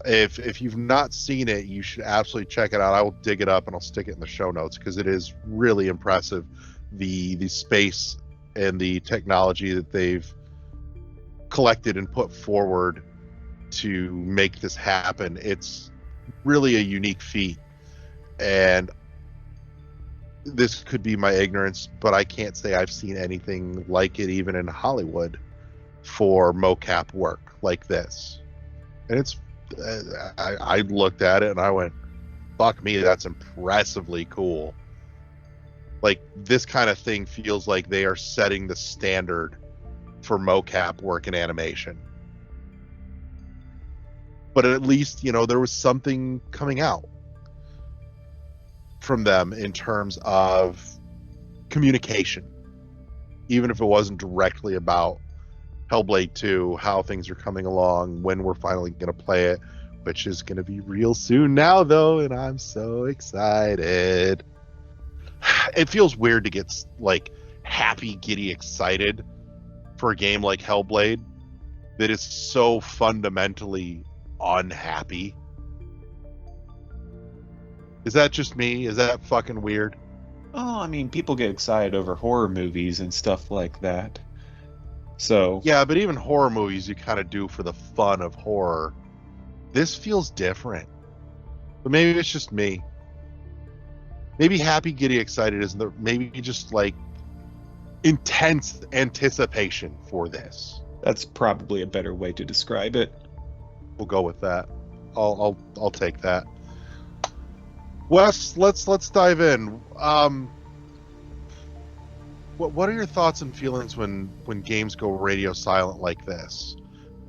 If you've not seen it, you should absolutely check it out. I will dig it up and I'll stick it in the show notes, because it is really impressive, the space and the technology that they've collected and put forward to make this happen. It's really a unique feat, and this could be my ignorance, but I can't say I've seen anything like it even in Hollywood for mocap work like this. And it's I looked at it and I went, fuck me, that's impressively cool. Like, this kind of thing feels like they are setting the standard for mocap work in animation. But at least, there was something coming out from them in terms of communication. Even if it wasn't directly about Hellblade 2, how things are coming along, when we're finally going to play it, which is going to be real soon now, though, and I'm so excited. It feels weird to get, happy, giddy excited for a game like Hellblade that is so fundamentally unhappy. Is that just me? Is that fucking weird? Oh, I mean, people get excited over horror movies and stuff like that. So yeah, but even horror movies you kind of do for the fun of horror. This feels different. But maybe it's just me. Maybe happy, giddy, excited is maybe just intense anticipation for this. That's probably a better way to describe it. We'll go with that. I'll take that. Wes, let's dive in. What are your thoughts and feelings when games go radio silent like this?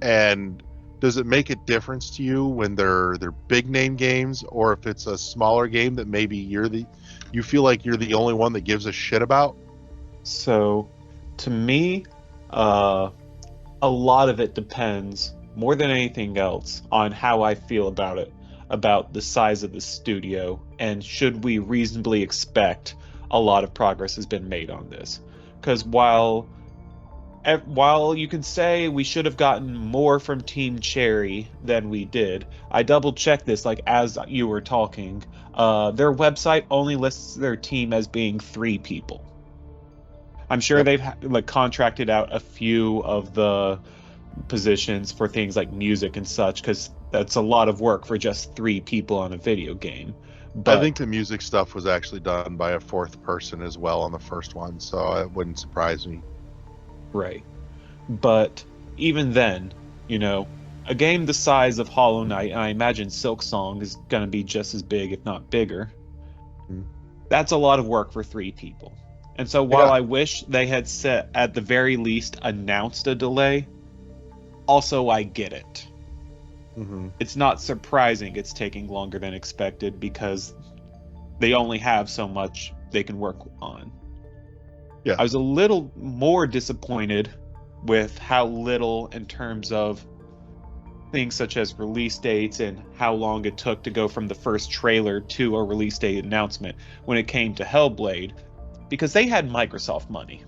And does it make a difference to you when they're big name games, or if it's a smaller game that maybe you feel like you're the only one that gives a shit about? So, to me, a lot of it depends, more than anything else, on how I feel about it, about the size of the studio, and should we reasonably expect a lot of progress has been made on this. Because while you can say we should have gotten more from Team Cherry than we did, I double-checked this as you were talking. Their website only lists their team as being 3 people. I'm sure they've contracted out a few of the positions for things like music and such, because that's a lot of work for just 3 people on a video game. But I think the music stuff was actually done by a 4th person as well on the first one, so it wouldn't surprise me. Right. But even then, a game the size of Hollow Knight, and I imagine Silksong is going to be just as big, if not bigger, that's a lot of work for 3 people. And so while I wish they had at the very least announced a delay, also I get it. Mm-hmm. It's not surprising it's taking longer than expected because they only have so much they can work on. Yeah. I was a little more disappointed with how little in terms of things such as release dates and how long it took to go from the first trailer to a release date announcement when it came to Hellblade, because they had Microsoft money.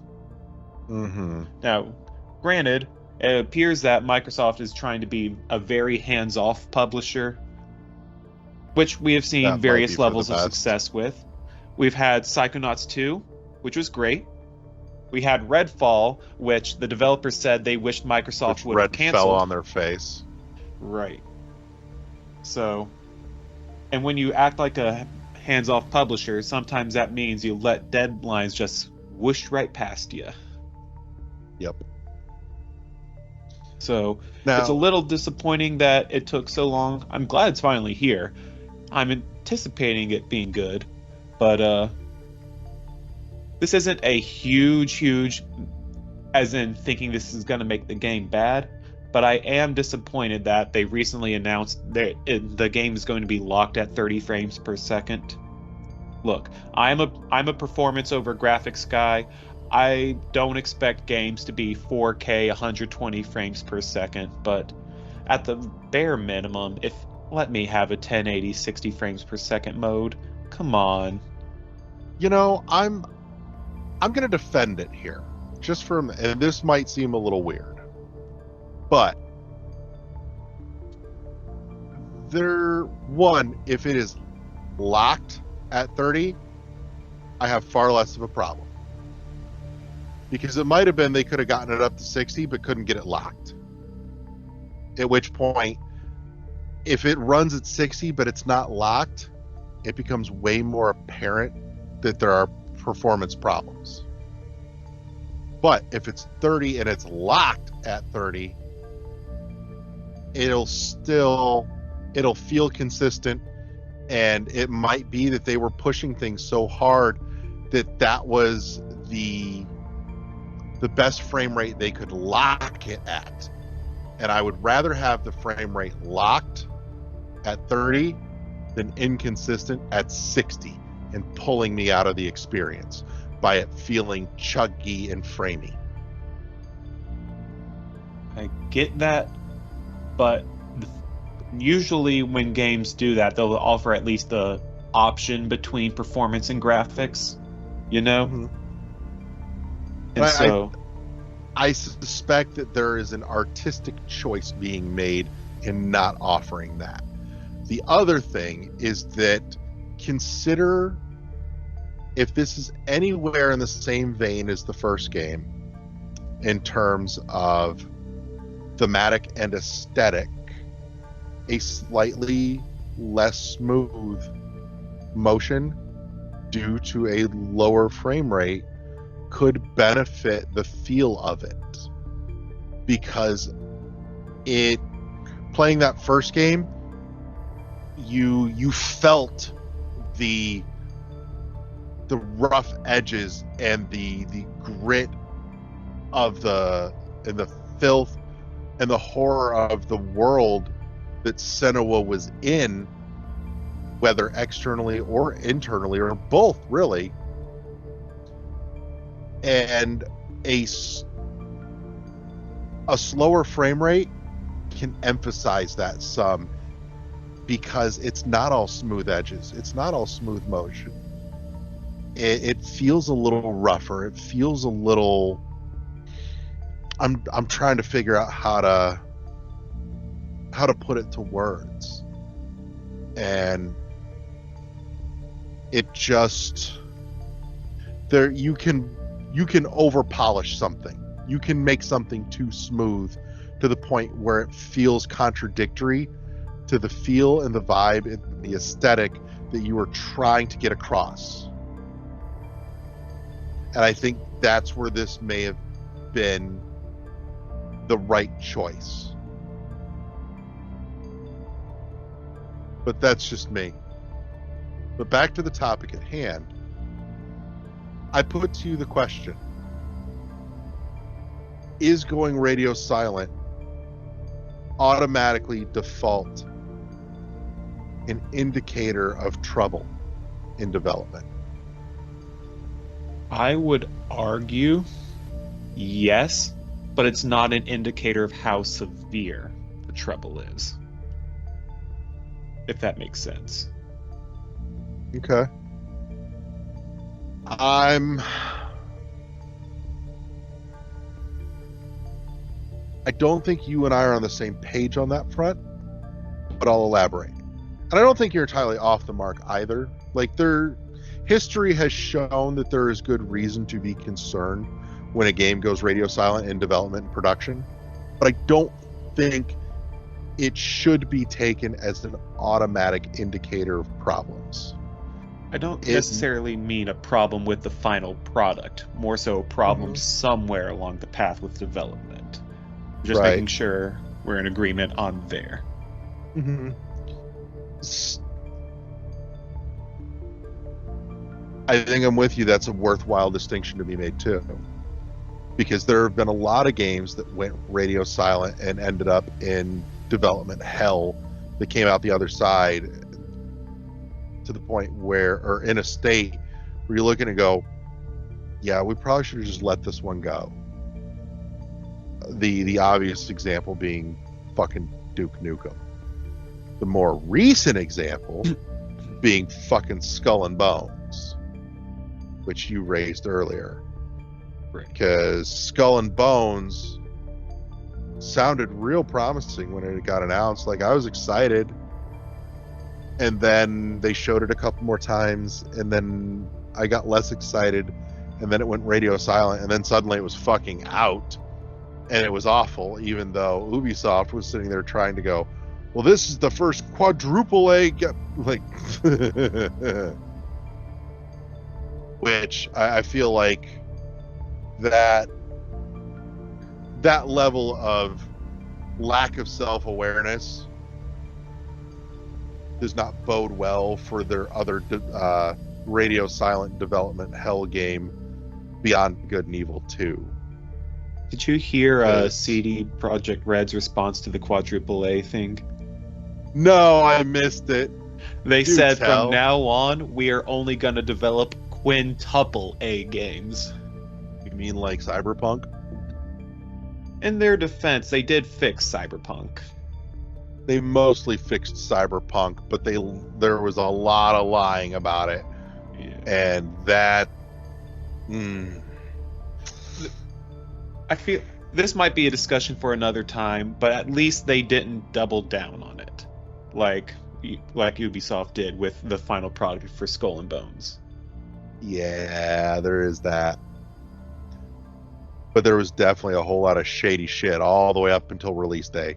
Mm-hmm. Now, granted, it appears that Microsoft is trying to be a very hands-off publisher, which we have That seen might various be for levels the of best. success with. We've had Psychonauts 2, which was great. We had Redfall, which the developers said they wished Microsoft Which would have Red canceled. fell on their face. Right. So, and when you act like a hands-off publisher, sometimes that means you let deadlines just whoosh right past you. Yep. So, Now, it's a little disappointing that it took so long. I'm glad it's finally here. I'm anticipating it being good, but this isn't a huge, as in thinking this is going to make the game bad, but I am disappointed that they recently announced that the game is going to be locked at 30 frames per second. Look, I'm a performance over graphics guy. I don't expect games to be 4K 120 frames per second, but at the bare minimum, let me have a 1080 60 frames per second mode. Come on. I'm going to defend it here, and this might seem a little weird, but if it is locked at 30, I have far less of a problem. Because it might have been they could have gotten it up to 60 but couldn't get it locked. At which point, if it runs at 60 but it's not locked, it becomes way more apparent that there are performance problems. But if it's 30 and it's locked at 30, it'll feel consistent, and it might be that they were pushing things so hard that was the best frame rate they could lock it at. And I would rather have the frame rate locked at 30 than inconsistent at 60 and pulling me out of the experience by it feeling chuggy and framey. I get that, but usually when games do that, they'll offer at least the option between performance and graphics, Mhm. And I- so, I suspect that there is an artistic choice being made in not offering that. The other thing is that consider if this is anywhere in the same vein as the first game in terms of thematic and aesthetic, a slightly less smooth motion due to a lower frame rate could benefit the feel of it, because playing that first game, you felt the rough edges and the grit of the filth and the horror of the world that Senua was in, whether externally or internally or both, really. And a slower frame rate can emphasize that some, because it's not all smooth edges. It's not all smooth motion. It feels a little rougher. It feels a little. I'm trying to figure out how to put it to words, and it just there you can over polish something. You can make something too smooth to the point where it feels contradictory to the feel and the vibe and the aesthetic that you were trying to get across. And I think that's where this may have been the right choice. But that's just me. But back to the topic at hand. I put to you the question: is going radio silent automatically default an indicator of trouble in development? I would argue yes, but it's not an indicator of how severe the trouble is. If that makes sense. Okay. I don't think you and I are on the same page on that front, but I'll elaborate. And I don't think you're entirely off the mark either. Like, history has shown that there is good reason to be concerned when a game goes radio silent in development and production, but I don't think it should be taken as an automatic indicator of problems. I don't necessarily mean a problem with the final product, more so a problem somewhere along the path with development. Just Right. making sure we're in agreement on there. Mm-hmm. I think I'm with you. That's a worthwhile distinction to be made too, because there have been a lot of games that went radio silent and ended up in development hell that came out the other side, to the point where, or in a state where you're looking and go, yeah, we probably should have just let this one go. The obvious example being fucking Duke Nukem. The more recent example being fucking Skull and Bones, which you raised earlier. Right. Because Skull and Bones sounded real promising when it got announced. Like, I was excited. And then they showed it a couple more times, and then I got less excited, and then it went radio silent, and then suddenly it was fucking out, and it was awful, even though Ubisoft was sitting there trying to go, well, this is the first quadruple A which I feel like that level of lack of self-awareness does not bode well for their other radio silent development hell game, Beyond Good and Evil 2. Did you hear CD Projekt Red's response to the quadruple A thing? No, I missed it. They Do said tell. from now on, we are only going to develop quintuple A games. You mean like Cyberpunk? In their defense, they did fix Cyberpunk. They mostly fixed Cyberpunk, but there was a lot of lying about it. Yeah. And that... I feel this might be a discussion for another time, but at least they didn't double down on it, like Ubisoft did with the final product for Skull and Bones. Yeah, there is that. But there was definitely a whole lot of shady shit all the way up until release day.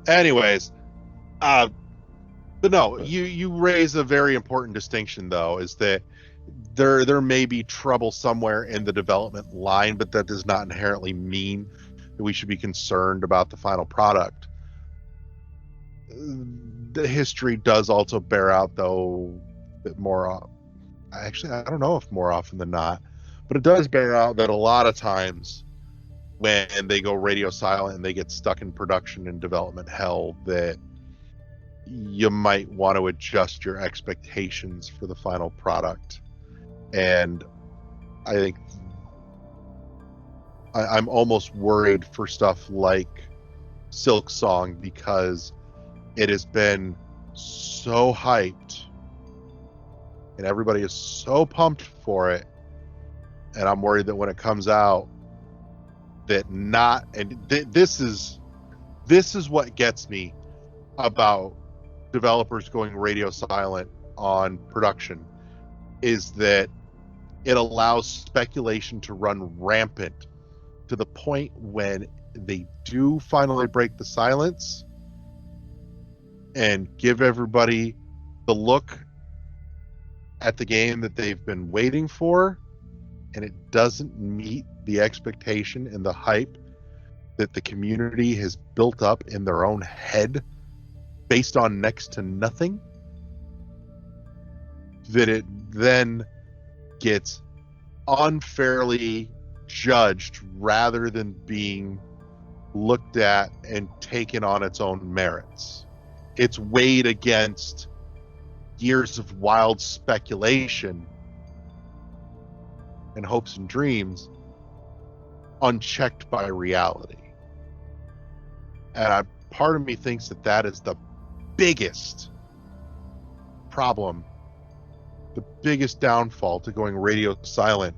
Anyways, but no, you raise a very important distinction, though, is that there may be trouble somewhere in the development line, but that does not inherently mean that we should be concerned about the final product. The history does also bear out, though, that more... Actually, I don't know if more often than not, but it does bear out that a lot of times when they go radio silent and they get stuck in production and development hell, that you might want to adjust your expectations for the final product. And I think I'm almost worried for stuff like Silk Song because it has been so hyped and everybody is so pumped for it, and I'm worried that when it comes out that not and this is what gets me about developers going radio silent on production, is that it allows speculation to run rampant to the point when they do finally break the silence and give everybody the look at the game that they've been waiting for, and it doesn't meet the expectation and the hype that the community has built up in their own head based on next to nothing, that it then gets unfairly judged rather than being looked at and taken on its own merits. It's weighed against years of wild speculation and hopes and dreams, unchecked by reality. And part of me thinks that is the biggest problem, the biggest downfall to going radio silent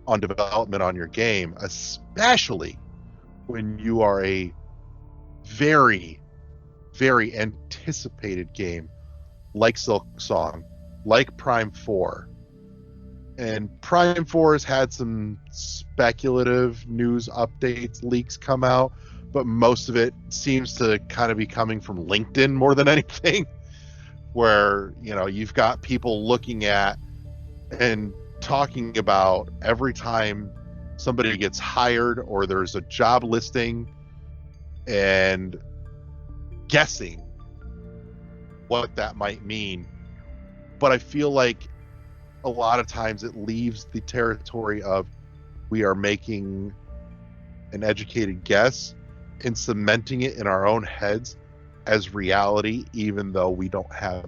on development on your game, especially when you are a very, very anticipated game like Silk Song, like Prime 4. And Prime 4 has had some speculative news updates, leaks come out, but most of it seems to kind of be coming from LinkedIn more than anything, where, you know, you've got people looking at and talking about every time somebody gets hired or there's a job listing and guessing what that might mean. But I feel like a lot of times it leaves the territory of we are making an educated guess and cementing it in our own heads as reality, even though we don't have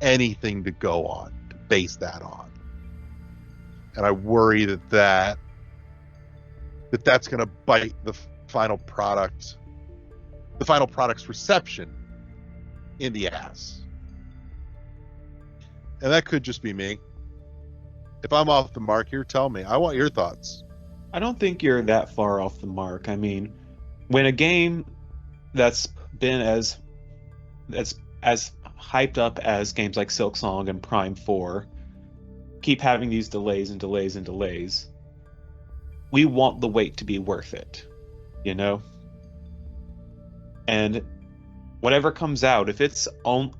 anything to go on to base that on. And I worry that's going to bite the final product's reception in the ass. And that could just be me. If I'm off the mark here, tell me. I want your thoughts. I don't think you're that far off the mark. I mean, when a game that's been as hyped up as games like Silk Song and Prime 4 keep having these delays and delays and delays, we want the wait to be worth it, you know? And whatever comes out, if it's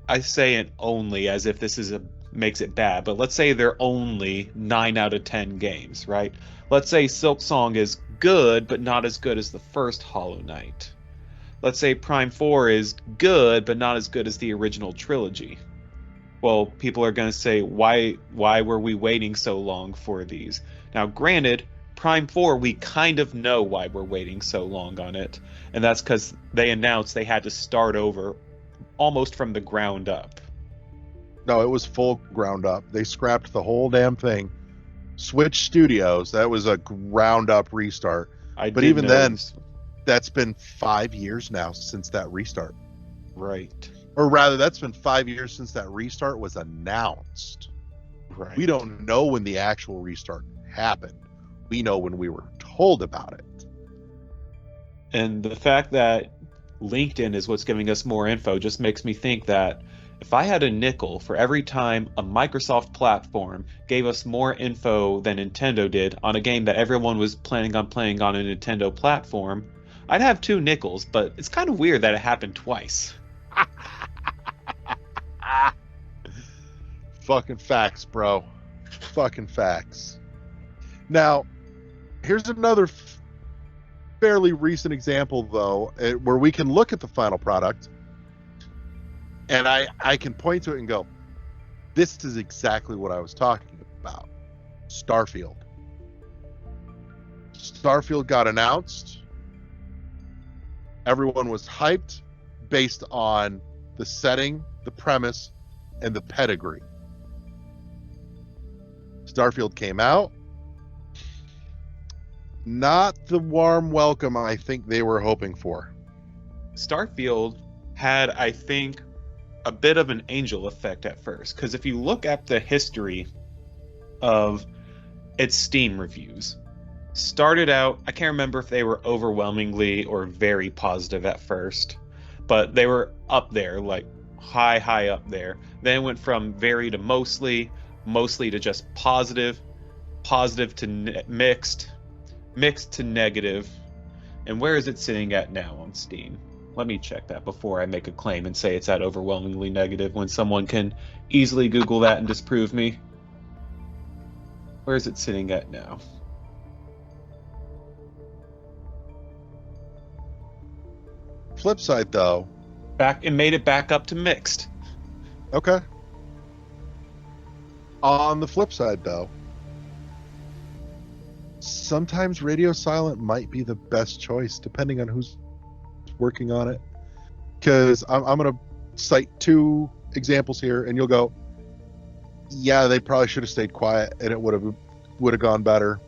I say it only as if this makes it bad, but let's say they're only 9 out of 10 games, right? Let's say Silk Song is good, but not as good as the first Hollow Knight. Let's say Prime 4 is good, but not as good as the original trilogy. Well, people are going to say, why were we waiting so long for these? Now, granted, Prime 4, we kind of know why we're waiting so long on it, and that's because they announced they had to start over almost from the ground up. No, it was full ground up. They scrapped the whole damn thing. Switch Studios, that was a ground up restart. But even then, that's been 5 years now since that restart. Right. Or rather, that's been 5 years since that restart was announced. Right. We don't know when the actual restart happened. We know when we were told about it. And the fact that LinkedIn is what's giving us more info just makes me think that if I had a nickel for every time a Microsoft platform gave us more info than Nintendo did on a game that everyone was planning on playing on a Nintendo platform, I'd have 2 nickels, but it's kind of weird that it happened twice. Fucking facts, bro. Fucking facts. Now, here's another fairly recent example, though, where we can look at the final product and I can point to it and go, this is exactly what I was talking about. Starfield. Starfield got announced. Everyone was hyped based on the setting, the premise, and the pedigree. Starfield came out. Not the warm welcome I think they were hoping for. Starfield had, I think, a bit of an angel effect at first, because if you look at the history of its Steam reviews, started out, I can't remember if they were overwhelmingly or very positive at first, but they were up there, like high up there. Then it went from very to mostly to just positive to mixed to negative. And where is it sitting at now on Steam? Let me check that before I make a claim and say it's at overwhelmingly negative when someone can easily Google that and disprove me. Where is it sitting at now? Flip side, though. It made it back up to mixed. Okay. On the flip side, though, sometimes radio silent might be the best choice, depending on who's working on it. Because I'm going to cite two examples here, and you'll go, yeah, they probably should have stayed quiet, and it would have gone better.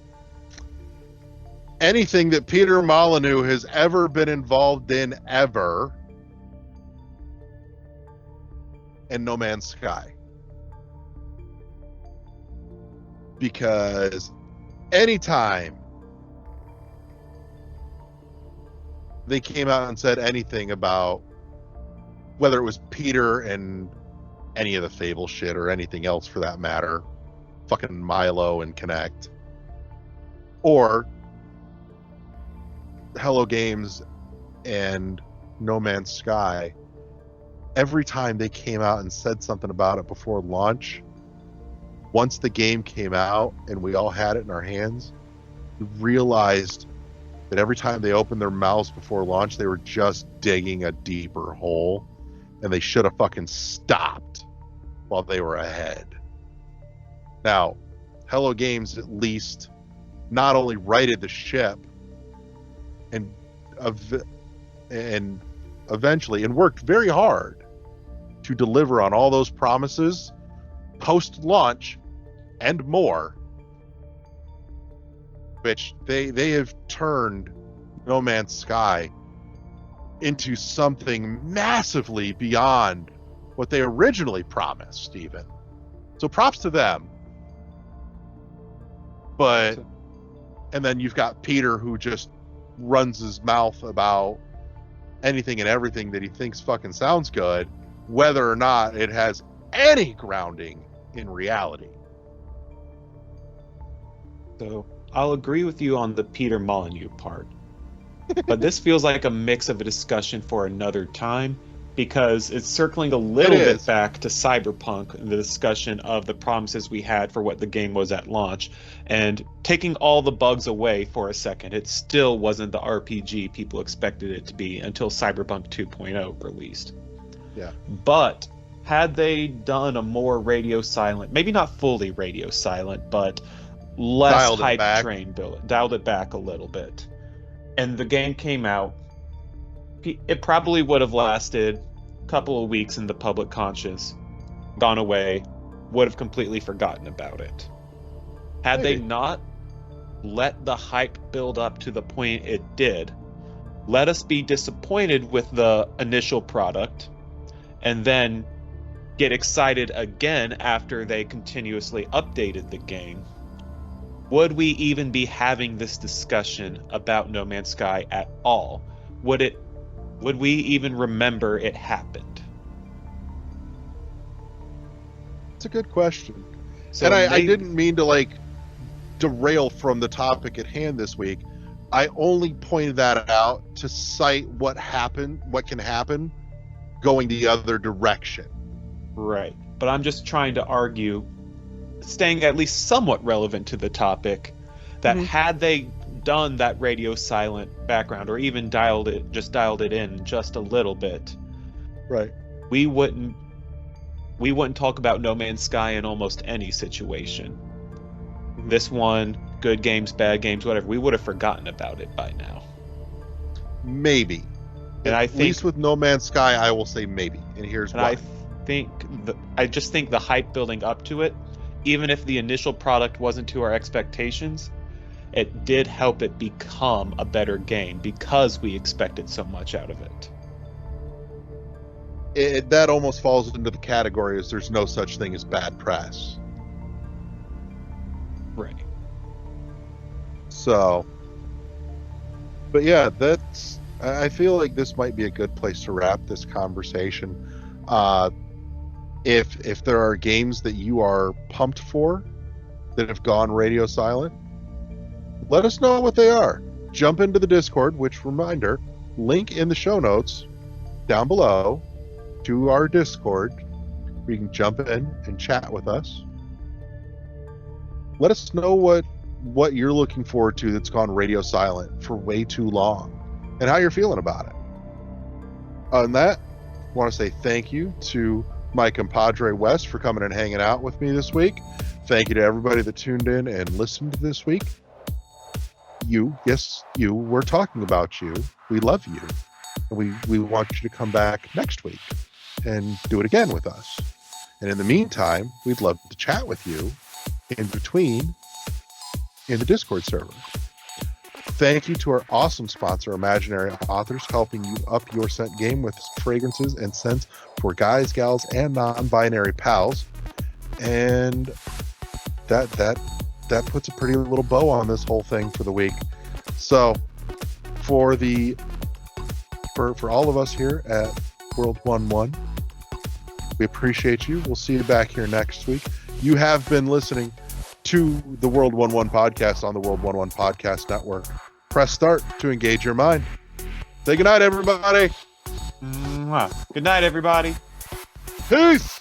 Anything that Peter Molyneux has ever been involved in, ever, and No Man's Sky. Because anytime they came out and said anything about whether it was Peter and any of the Fable shit or anything else for that matter, fucking Milo and Kinect, or Hello Games and No Man's Sky, every time they came out and said something about it before launch, once the game came out and we all had it in our hands, we realized that every time they opened their mouths before launch, they were just digging a deeper hole, and they should have fucking stopped while they were ahead. Now, Hello Games at least not only righted the ship and eventually worked very hard to deliver on all those promises post-launch and more, which they have turned No Man's Sky into something massively beyond what they originally promised, Steven. So props to them. But, and then you've got Peter, who just runs his mouth about anything and everything that he thinks fucking sounds good, whether or not it has any grounding in reality. So I'll agree with you on the Peter Molyneux part. But this feels like a mix of a discussion for another time, because it's circling a little bit back to Cyberpunk and the discussion of the promises we had for what the game was at launch, and taking all the bugs away for a second, it still wasn't the RPG people expected it to be until Cyberpunk 2.0 released. Yeah. But had they done a more radio silent, maybe not fully radio silent, but less hype train build, dialed it back a little bit, and the game came out, it probably would have lasted a couple of weeks in the public conscious, gone away, would have completely forgotten about it. Had they not let the hype build up to the point it did, let us be disappointed with the initial product, and then get excited again after they continuously updated the game, would we even be having this discussion about No Man's Sky at all? Would we even remember it happened? It's a good question. So and I didn't mean to derail from the topic at hand this week. I only pointed that out to cite what can happen going the other direction. Right. But I'm just trying to argue, staying at least somewhat relevant to the topic, that had they done that radio silent background, or even dialed it in just a little bit, right, we wouldn't talk about No Man's Sky in almost any situation. This one, good games, bad games, whatever, we would have forgotten about it by now. Maybe. And at least with No Man's Sky, I will say maybe. And here's why. I just think the hype building up to it, even if the initial product wasn't to our expectations, it did help it become a better game because we expected so much out of it. That almost falls into the category as there's no such thing as bad press. Right. So, but yeah, I feel like this might be a good place to wrap this conversation. If there are games that you are pumped for that have gone radio silent, let us know what they are. Jump into the Discord, which, reminder, link in the show notes down below to our Discord, where you can jump in and chat with us. Let us know what you're looking forward to that's gone radio silent for way too long and how you're feeling about it. Other than that, I want to say thank you to my compadre Wes for coming and hanging out with me this week. Thank you to everybody that tuned in and listened this week. You, yes, you, we're talking about you. We love you. And we want you to come back next week and do it again with us. And in the meantime, we'd love to chat with you in between in the Discord server. Thank you to our awesome sponsor, Imaginary Authors, helping you up your scent game with fragrances and scents for guys, gals, and non-binary pals. And that puts a pretty little bow on this whole thing for the week. So for all of us here at World 1-1, we appreciate you. We'll see you back here next week. You have been listening to the World 1-1 podcast on the World 1-1 Podcast Network. Press start to engage your mind. Say goodnight, everybody. Good night, everybody. Peace.